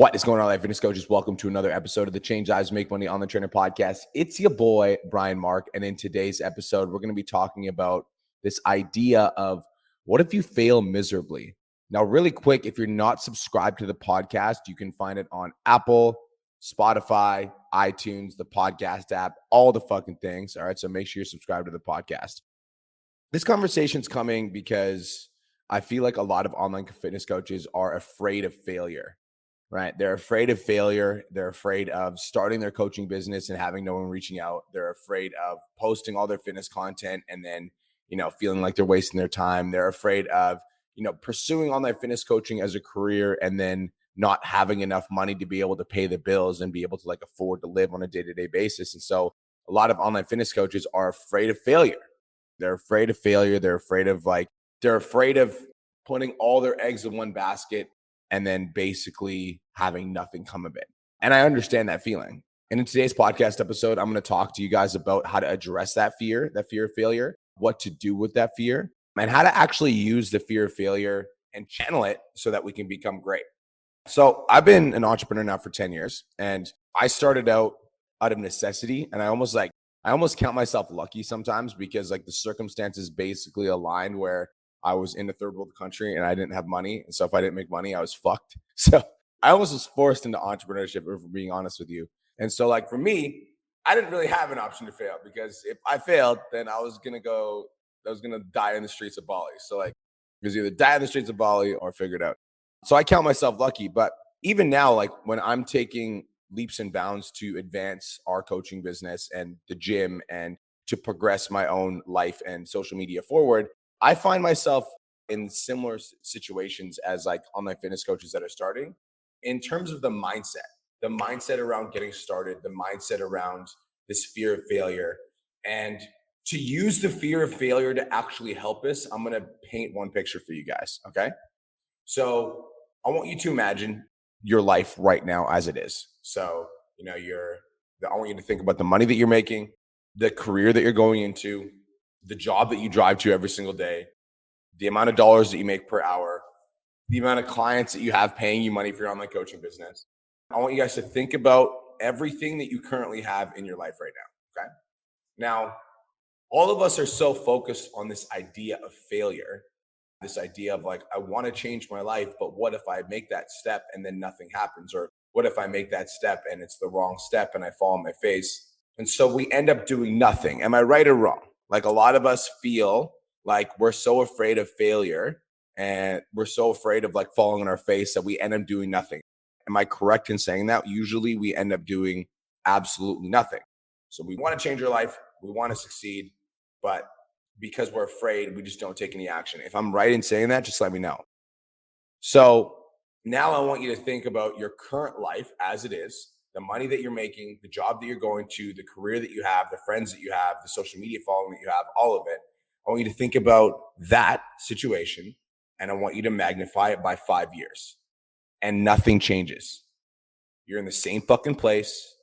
What is going on, life fitness coaches? Welcome to another episode of the Change Lives Make Money on the Trainer podcast. It's your boy, Brian Mark. And in today's episode, we're going to be talking about this idea of what if you fail miserably? Now, really quick, if you're not subscribed to the podcast, you can find it on Apple, Spotify, iTunes, the podcast app, all the fucking things. All right. So make sure you're subscribed to the podcast. This conversation's coming because I feel like a lot of online fitness coaches are afraid of failure. Right. They're afraid of failure. They're afraid of starting their coaching business and having no one reaching out. They're afraid of posting all their fitness content and then, feeling like they're wasting their time. They're afraid of, pursuing online fitness coaching as a career and then not having enough money to be able to pay the bills and be able to afford to live on a day-to-day basis. And so a lot of online fitness coaches are afraid of failure. They're afraid of failure. They're afraid of putting all their eggs in one basket and then basically having nothing come of it. And I understand that feeling. And in today's podcast episode, I'm going to talk to you guys about how to address that fear of failure, what to do with that fear, and how to actually use the fear of failure and channel it so that we can become great. So I've been an entrepreneur now for 10 years, and I started out of necessity. And I almost count myself lucky sometimes because the circumstances basically aligned where I was in a third world country and I didn't have money. And so if I didn't make money, I was fucked. So I almost was forced into entrepreneurship, if I'm being honest with you. And so for me, I didn't really have an option to fail because if I failed, then I was going to die in the streets of Bali. So it was either die in the streets of Bali or figure it out. So I count myself lucky. But even now, when I'm taking leaps and bounds to advance our coaching business and the gym and to progress my own life and social media forward, I find myself in similar situations as online fitness coaches that are starting in terms of the mindset around getting started, the mindset around this fear of failure. And to use the fear of failure to actually help us, I'm going to paint one picture for you guys. Okay. So I want you to imagine your life right now as it is. So, I want you to think about the money that you're making, the career that you're going into, the job that you drive to every single day, the amount of dollars that you make per hour, the amount of clients that you have paying you money for your online coaching business. I want you guys to think about everything that you currently have in your life right now. Okay. Now, all of us are so focused on this idea of failure, this idea of I want to change my life, but what if I make that step and then nothing happens? Or what if I make that step and it's the wrong step and I fall on my face? And so we end up doing nothing. Am I right or wrong? A lot of us feel like we're so afraid of failure and we're so afraid of falling on our face that we end up doing nothing. Am I correct in saying that? Usually we end up doing absolutely nothing. So we want to change our life. We want to succeed, but because we're afraid, we just don't take any action. If I'm right in saying that, just let me know. So now I want you to think about your current life as it is, the money that you're making, the job that you're going to, the career that you have, the friends that you have, the social media following that you have, all of it. I want you to think about that situation and I want you to magnify it by 5 years and nothing changes. You're in the same fucking place.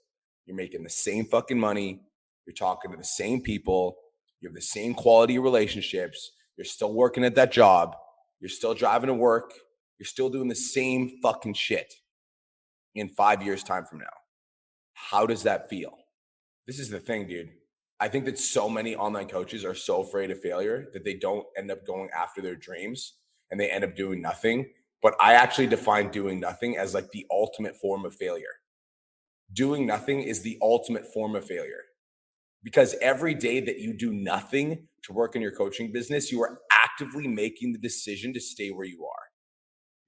You're making the same fucking money. You're talking to the same people. You have the same quality relationships. You're still working at that job. You're still driving to work. You're still doing the same fucking shit in 5 years' time from now. How does that feel? This is the thing, dude. I think that so many online coaches are so afraid of failure that they don't end up going after their dreams and they end up doing nothing. But I actually define doing nothing as the ultimate form of failure. Doing nothing is the ultimate form of failure because every day that you do nothing to work in your coaching business, you are actively making the decision to stay where you are.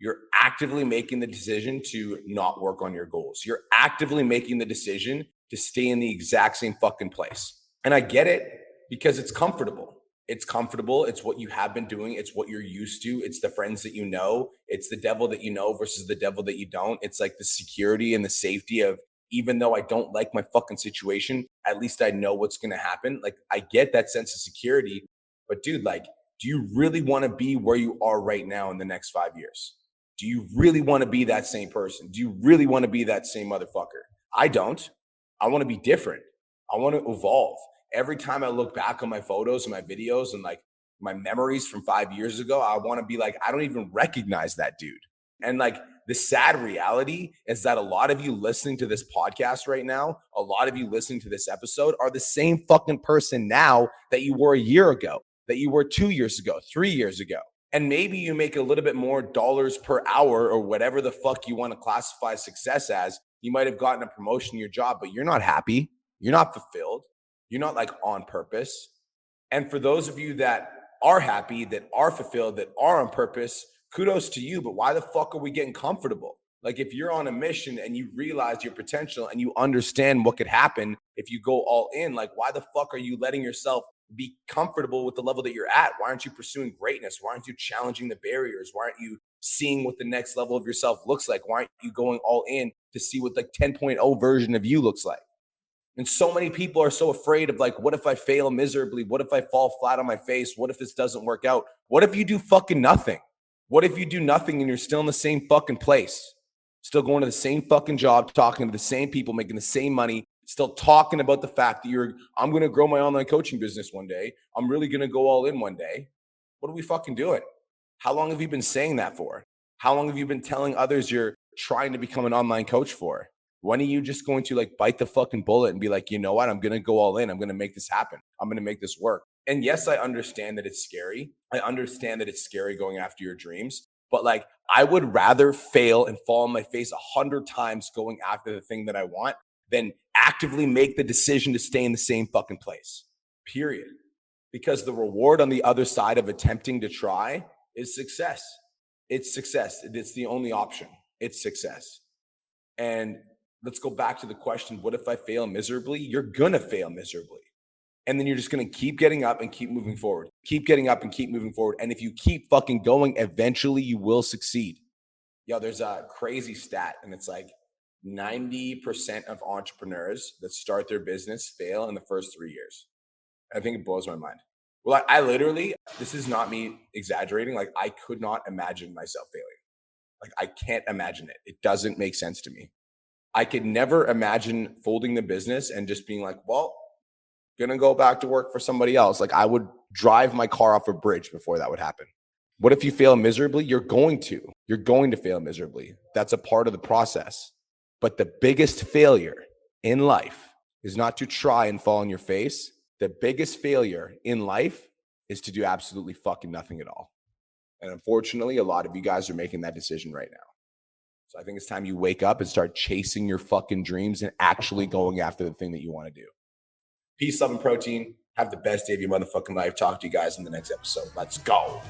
You're actively making the decision to not work on your goals. You're actively making the decision to stay in the exact same fucking place. And I get it because it's comfortable. It's comfortable. It's what you have been doing. It's what you're used to. It's the friends that you know. It's the devil that you know versus the devil that you don't. It's the security and the safety of, even though I don't like my fucking situation, at least I know what's going to happen. I get that sense of security, but dude, do you really want to be where you are right now in the next 5 years? Do you really want to be that same person? Do you really want to be that same motherfucker? I don't. I want to be different. I want to evolve. Every time I look back on my photos and my videos and my memories from 5 years ago, I want to be I don't even recognize that dude. And The sad reality is that a lot of you listening to this podcast right now, a lot of you listening to this episode are the same fucking person now that you were a year ago, that you were 2 years ago, 3 years ago. And maybe you make a little bit more dollars per hour or whatever the fuck you want to classify success as. You might have gotten a promotion in your job, but you're not happy. You're not fulfilled. You're not like on purpose. And for those of you that are happy, that are fulfilled, that are on purpose, kudos to you. But why the fuck are we getting comfortable? Like if you're on a mission and you realize your potential and you understand what could happen if you go all in, like why the fuck are you letting yourself be comfortable with the level that you're at? Why aren't you pursuing greatness? Why aren't you challenging the barriers? Why aren't you seeing what the next level of yourself looks like? Why aren't you going all in to see what the 10.0 version of you looks like? And so many people are so afraid of like, what if I fail miserably? What if I fall flat on my face? What if this doesn't work out? What if you do fucking nothing? What if you do nothing and you're still in the same fucking place? Still going to the same fucking job, talking to the same people, making the same money, still talking about the fact that I'm going to grow my online coaching business one day. I'm really going to go all in one day. What are we fucking doing? How long have you been saying that for? How long have you been telling others you're trying to become an online coach for? When are you just going to like bite the fucking bullet and be like, you know what? I'm going to go all in. I'm going to make this happen. I'm going to make this work. And yes, I understand that it's scary. I understand that it's scary going after your dreams. But like, I would rather fail and fall on my face 100 times going after the thing that I want than actively make the decision to stay in the same fucking place, period. Because the reward on the other side of attempting to try is success. It's success. It's the only option. It's success. And let's go back to the question, what if I fail miserably? You're going to fail miserably. And then you're just going to keep getting up and keep moving forward. Keep getting up and keep moving forward. And if you keep fucking going, eventually you will succeed. Yo, there's a crazy stat, and it's like 90% of entrepreneurs that start their business fail in the first 3 years. I think it blows my mind. Well, I literally, this is not me exaggerating. Like I could not imagine myself failing. Like I can't imagine it. It doesn't make sense to me. I could never imagine folding the business and just being like, well, gonna go back to work for somebody else. Like I would drive my car off a bridge before that would happen. What if you fail miserably? You're going to fail miserably. That's a part of the process. But the biggest failure in life is not to try and fall on your face. The biggest failure in life is to do absolutely fucking nothing at all. And unfortunately, a lot of you guys are making that decision right now. So I think it's time you wake up and start chasing your fucking dreams and actually going after the thing that you want to do. Peace, love, and protein. Have the best day of your motherfucking life. Talk to you guys in the next episode. Let's go.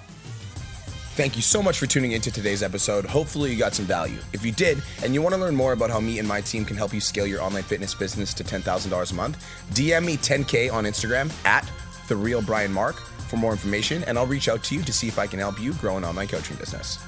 Thank you so much for tuning into today's episode. Hopefully you got some value. If you did, and you want to learn more about how me and my team can help you scale your online fitness business to $10,000 a month, DM me 10K on Instagram at @TheRealBrianMark for more information, and I'll reach out to you to see if I can help you grow an online coaching business.